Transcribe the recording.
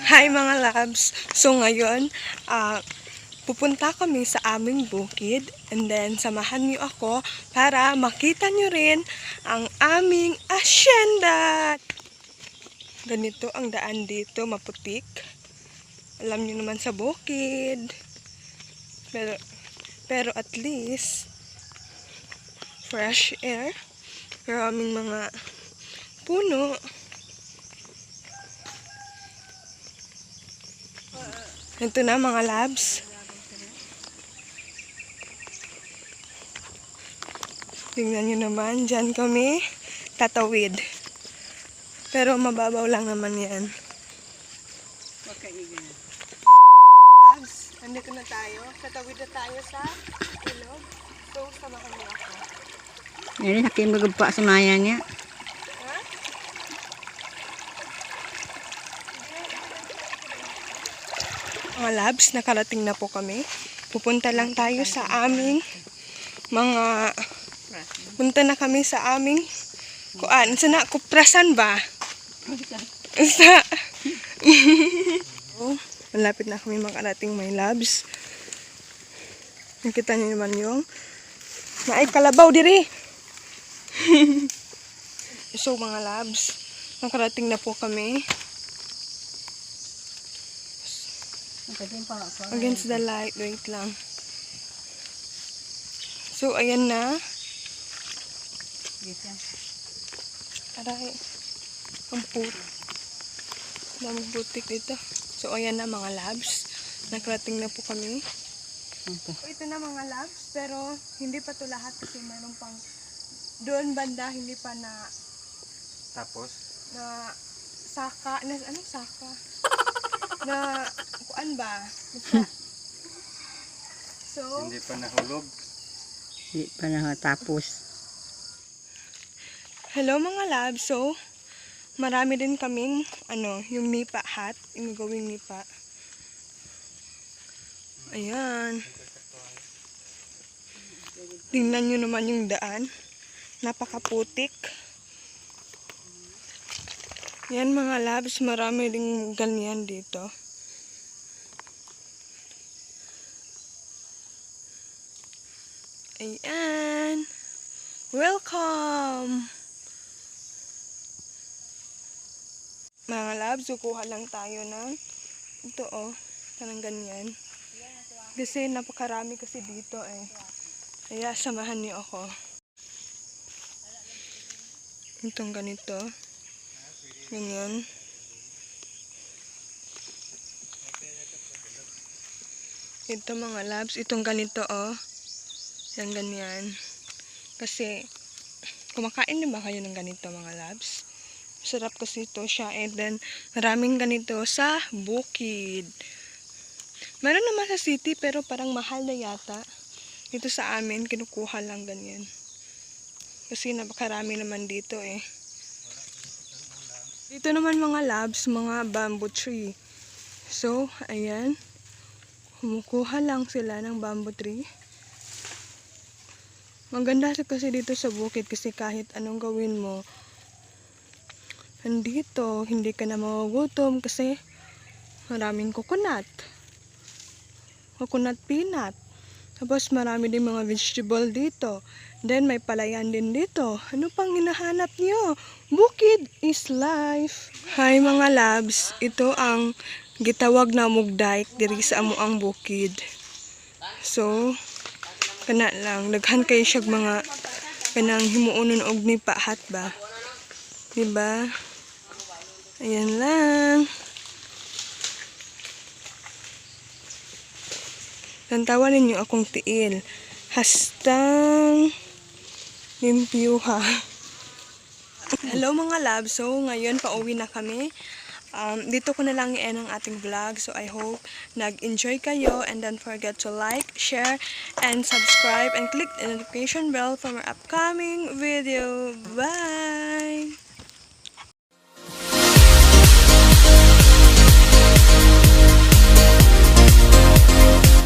Hi mga labs! So ngayon, pupunta kami sa aming bukid and then samahan niyo ako para makita niyo rin ang aming asyenda. Ganito ang daan dito, maputik. Alam niyo naman sa bukid. Pero at least fresh air. Maraming mga puno. Ito na mga labs. Tingnan nyo naman, dyan kami tatawid. Pero mababaw lang naman yan. Labs, nandito na tayo. Tatawid na tayo sa ilog. So, samahan niyo ako. Ngayon, nakimagagpa sa maya niya. Ha? Mga labs, nakarating na po kami. Pupunta lang tayo sa aming punta na kami sa aming kuprasan ba? Malapit na kami makarating my labs. Nakita niyo naman yung naay kalabaw diri. So mga labs, nakarating na po kami. Against the light, wait lang. So ayan na. Aray, ang daming putik dito. So ayan na mga labs, nakarating na po kami. So, ito na mga labs, pero hindi pa to lahat kasi mayroon pang doon banda, hindi pa na Tapos? Na saka, anong saka? Na kuan ba? Basta. So, Hindi pa nahulog. Hindi pa nakatapos. hello mga labs. So, marami din kaming yung nipa hat, yung gawing nipa. Ayan. Tingnan nyo naman yung daan. Napakaputik. Yan mga labs, marami ding ganyan dito. Ayan. Welcome! Mga labs, kukuha lang tayo ng ito parang ganyan. Kasi napakarami kasi dito eh. Kaya samahan niyo ako. Itong ganito. Ganyan. Ito mga labs, itong ganito yan ganyan. Kasi kumakain din ba kayo ng ganito mga labs? Sarap kasi ito siya. And then maraming ganito sa bukid. Meron naman sa city pero parang mahal na yata. Dito sa amin kinukuha lang ganyan. Kasi napakarami naman dito eh. Dito naman mga labs, mga bamboo tree. So, ayan. Kumukuha lang sila ng bamboo tree. Maganda kasi dito sa bukid kasi kahit anong gawin mo, nandito, hindi ka na magugutom kasi maraming coconut. Coconut peanut. Tapos marami din mga vegetable dito. Then may palayan din dito. Ano pang hinahanap niyo? Bukid is life. Hi mga labs, ito ang gitawag na mugdayk diri sa amuang bukid. So, kana lang daghan kay siya mga kanang himuonon og ni pahat ba. Diba? Ayan lang. Tantawan ninyo akong tiil. Hastang limpyuha. Hello mga love. So, ngayon pauwi na kami. Dito ko na lang i-end ang ating vlog. So, I hope nag-enjoy kayo. And don't forget to like, share, and subscribe. And click the notification bell for my upcoming video. Bye!